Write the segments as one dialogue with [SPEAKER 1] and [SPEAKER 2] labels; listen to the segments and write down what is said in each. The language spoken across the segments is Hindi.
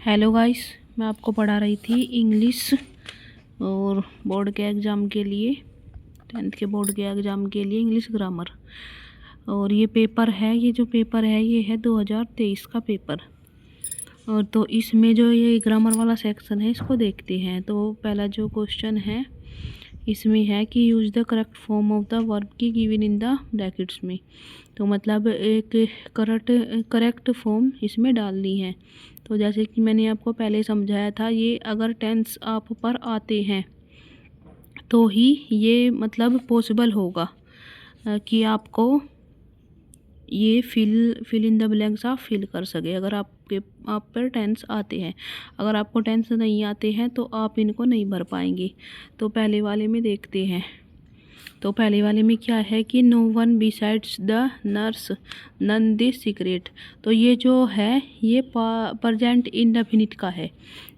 [SPEAKER 1] हेलो गाइस, मैं आपको पढ़ा रही थी इंग्लिश और बोर्ड के एग्ज़ाम के लिए, 10th के बोर्ड के एग्ज़ाम के लिए इंग्लिश ग्रामर। और ये पेपर है, ये जो पेपर है ये है 2023 का पेपर। और तो इसमें जो ये ग्रामर वाला सेक्शन है इसको देखते हैं। तो पहला जो क्वेश्चन है इसमें है कि use the correct form of the verb की गिवन इन द ब्रैकेट्स में। तो मतलब एक करेक्ट फॉर्म इसमें डालनी है। तो जैसे कि मैंने आपको पहले समझाया था, ये अगर टेंस आप पर आते हैं तो ही ये मतलब पॉसिबल होगा कि आपको ये फिल इन द ब्लैंक्स आप फिल कर सके। अगर आप पर टेंस आते हैं, अगर आपको टेंस नहीं आते हैं तो आप इनको नहीं भर पाएंगे। तो पहले वाले में देखते हैं। तो पहले वाले में क्या है कि no one besides the nurse none this secret. तो ये जो है ये प्रेजेंट इंडेफिनिट का है।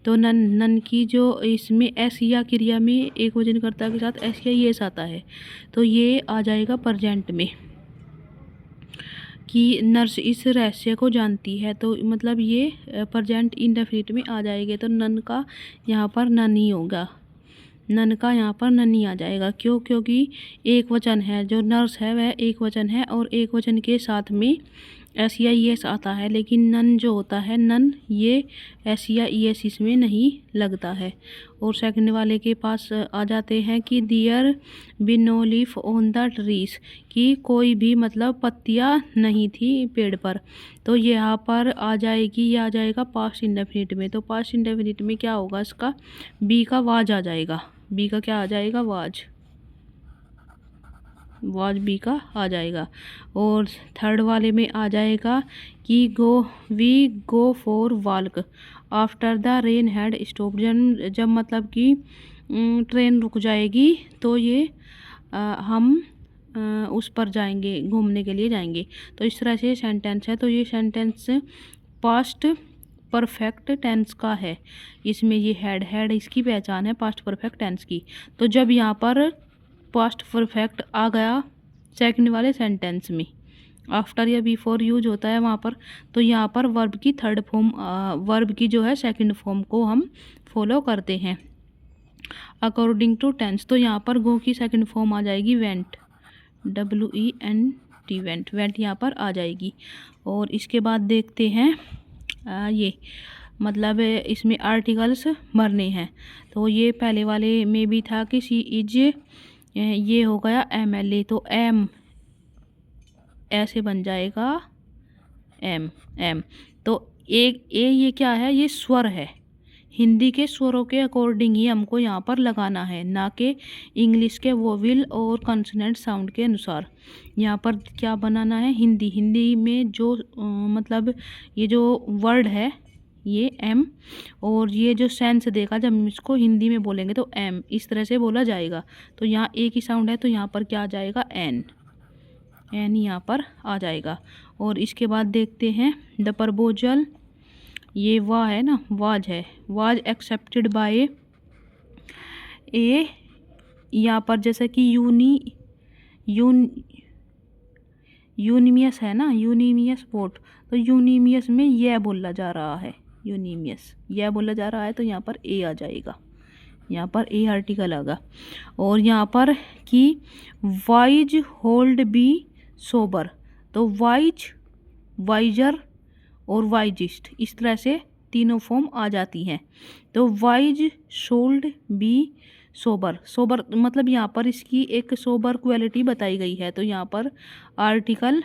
[SPEAKER 1] तो नन की जो इसमें एस या क्रिया में एक वचनकर्ता के साथ एस या येस आता है, तो ये आ जाएगा प्रेजेंट में कि नर्स इस रहस्य को जानती है। तो मतलब ये प्रेजेंट इंडेफिनिट में आ जाएगा। तो नन का यहाँ पर नन ही होगा, नन का यहाँ पर नन ही आ जाएगा। क्यों? क्योंकि एक वचन है, जो नर्स है वह एक वचन है और एक वचन के साथ में एस या ई एस आता है। लेकिन नन जो होता है, नन ये एस या ई एस इसमें नहीं लगता है। और सेकंड वाले के पास आ जाते हैं कि there be no leaf on the trees, कि कोई भी मतलब पत्तियाँ नहीं थी पेड़ पर। तो ये यहाँ पर आ जाएगी, ये आ जाएगा पास्ट इंडेफिनिट में। तो पास्ट इंडेफिनिट में क्या होगा, इसका बी का वाज आ जाएगा। बी का क्या आ जाएगा? वाज बी का आ जाएगा। और थर्ड वाले में आ जाएगा कि we go for walk after the rain had stopped. जब मतलब कि ट्रेन रुक जाएगी तो ये हम उस पर जाएंगे, घूमने के लिए जाएंगे। तो इस तरह से सेंटेंस है। तो ये सेंटेंस पास्ट परफेक्ट टेंस का है। इसमें ये हैड इसकी पहचान है पास्ट परफेक्ट टेंस की। तो जब यहाँ पर पास्ट परफेक्ट आ गया सेकंड वाले सेंटेंस में, आफ्टर या बिफोर यूज होता है वहाँ पर, तो यहाँ पर वर्ब की थर्ड फॉर्म, वर्ब की जो है सेकंड फॉर्म को हम फॉलो करते हैं अकॉर्डिंग टू टेंस। तो यहाँ पर गो की सेकंड फॉर्म आ जाएगी वेंट, WENT, वेंट यहाँ पर आ जाएगी। और इसके बाद देखते हैं ये मतलब इसमें आर्टिकल्स भरने हैं। तो ये पहले वाले में भी था कि सी इज, ये हो गया MLA, तो एम ऐसे बन जाएगा एम। तो एक ये क्या है, ये स्वर है। हिंदी के स्वरों के अकॉर्डिंग ही हमको यहाँ पर लगाना है, ना कि इंग्लिश के वोवेल और कॉन्सोनेंट साउंड के अनुसार। यहाँ पर क्या बनाना है, हिंदी में जो मतलब ये जो वर्ड है ये एम, और ये जो सेंस देगा जब हम इसको हिंदी में बोलेंगे तो एम इस तरह से बोला जाएगा। तो यहाँ एक ही साउंड है, तो यहाँ पर क्या आ जाएगा, एन यहाँ पर आ जाएगा। और इसके बाद देखते हैं द प्रपोजल, ये वाह है ना, वाज है, वाज एक्सेप्टेड बाय ए। यहाँ पर जैसे कि यूनिमियस है ना, यूनिमियस वोट, तो यूनिमियस में यह बोला जा रहा है, यूनिमियस यह बोला जा रहा है, तो यहाँ पर ए आ जाएगा, यहाँ पर ए आर्टिकल आएगा। और यहाँ पर कि वाइज होल्ड बी सोबर, तो वाइज, वाइजर और वाइजिस्ट इस तरह से तीनों फॉर्म आ जाती हैं। तो wise should be sober, sober मतलब यहाँ पर इसकी एक सोबर क्वालिटी बताई गई है। तो यहाँ पर आर्टिकल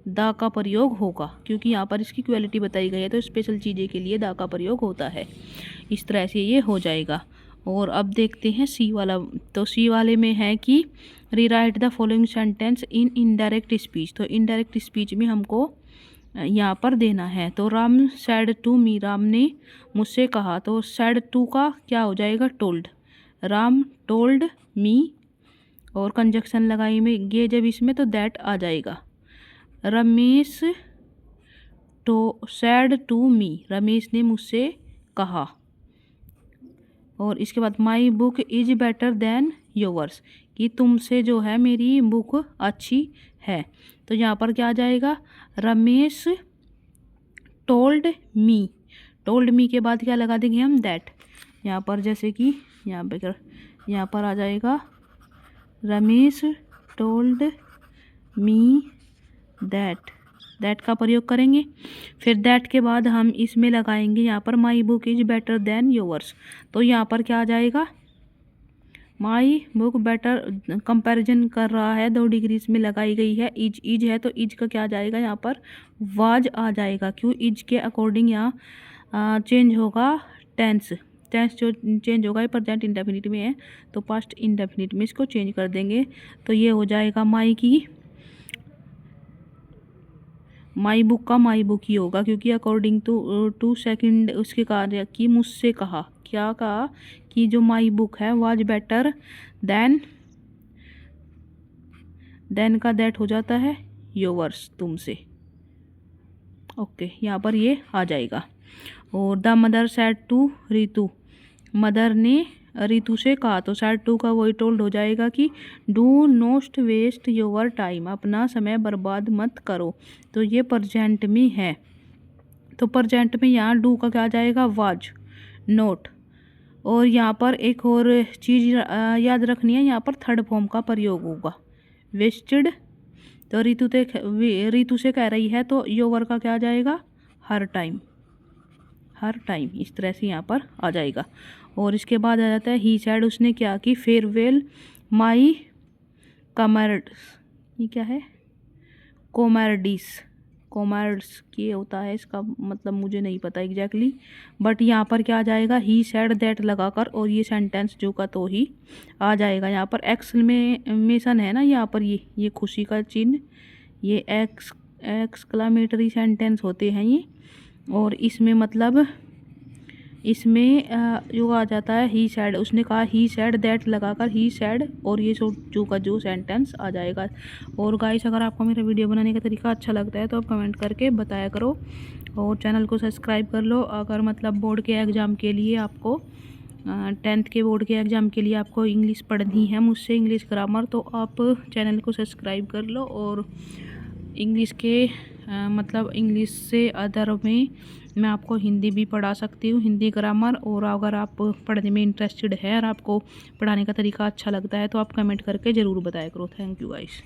[SPEAKER 1] दा का प्रयोग होगा, क्योंकि यहाँ पर इसकी क्वालिटी बताई गई है, तो स्पेशल चीज़ें के लिए दा का प्रयोग होता है। इस तरह से ये हो जाएगा। और अब देखते हैं सी वाला। तो सी वाले में है कि rewrite the following sentence in indirect speech. तो इनडायरेक्ट स्पीच में हमको यहाँ पर देना है। तो Ram said to me, Ram ने मुझसे कहा, तो सैड टू का क्या हो जाएगा, टोल्ड। राम टोल्ड मी, और कंजक्शन लगाई में गे जब इसमें, तो दैट आ जाएगा। रमेश तो सैड टू मी, रमेश ने मुझसे कहा। और इसके बाद my book is better than yours, कि तुमसे जो है मेरी बुक अच्छी है। तो यहाँ पर क्या आ जाएगा, Ramesh told me, told me के बाद क्या लगा देंगे हम, दैट। यहाँ पर जैसे कि यहाँ पर आ जाएगा Ramesh told me that, that का प्रयोग करेंगे। फिर दैट के बाद हम इसमें लगाएंगे यहाँ पर my book is better than yours. तो यहाँ पर क्या आ जाएगा, माई बुक बेटर, कंपैरिजन कर रहा है, 2 डिग्री इसमें लगाई गई है। इज है तो इज का क्या आ जाएगा, यहाँ पर वाज आ जाएगा। क्यों, इज के अकॉर्डिंग यहाँ चेंज होगा टेंस। टेंस जो चेंज होगा, ये प्रेजेंट इंडेफिनिट में है तो पास्ट इंडेफिनिट में इसको चेंज कर देंगे। तो ये हो जाएगा माई बुक का माई बुक ही होगा, क्योंकि अकॉर्डिंग टू सेकंड उसके कार्य की मुझसे कहा, क्या कहा कि जो माई बुक है वाज बेटर देन का दैट हो जाता है योवर्स, तुमसे। ओके, यहाँ पर ये आ जाएगा। और the mother said to Ritu, mother ने रितु से कहा, तो सैड टू का वही टोल्ड हो जाएगा कि do not waste your time, अपना समय बर्बाद मत करो। तो ये प्रेजेंट में है, तो प्रेजेंट में यहाँ डू का क्या आ जाएगा, वाज नोट। और यहाँ पर एक और चीज़ याद रखनी है, यहाँ पर थर्ड फॉर्म का प्रयोग होगा, वेस्टेड। तो रितु से कह रही है तो योवर का क्या आ जाएगा, हर टाइम, हर टाइम, इस तरह से यहाँ पर आ जाएगा। और इसके बाद आ जाता है ही सैड, उसने क्या कि फेयरवेल माई कमर्ड्स, ये क्या है, कॉमर्ड्स की होता है, इसका मतलब मुझे नहीं पता एग्जैक्टली, बट यहाँ पर क्या आ जाएगा, ही सैड दैट लगाकर, और ये सेंटेंस जो का तो ही आ जाएगा। यहाँ पर एक्सक्लेमेशन है ना, यहाँ पर ये खुशी का चिन्ह, ये एक्सक्लेमेटरी सेंटेंस होते हैं ये। और इसमें मतलब इसमें जो आ जाता है ही सैड, उसने कहा ही सैड दैट लगाकर ही सैड, और ये जो का जो सेंटेंस आ जाएगा। और गाइस, अगर आपको मेरा वीडियो बनाने का तरीका अच्छा लगता है तो आप कमेंट करके बताया करो, और चैनल को सब्सक्राइब कर लो। अगर मतलब बोर्ड के एग्ज़ाम के लिए आपको 10th के बोर्ड के एग्ज़ाम के लिए आपको इंग्लिश पढ़नी है मुझसे, इंग्लिश ग्रामर, तो आप चैनल को सब्सक्राइब कर लो। और इंग्लिश के मतलब इंग्लिश से अदर में मैं आपको हिंदी भी पढ़ा सकती हूँ, हिंदी ग्रामर। और अगर आप पढ़ने में इंटरेस्टेड है और आपको पढ़ाने का तरीका अच्छा लगता है तो आप कमेंट करके ज़रूर बताया करो। Thank you guys.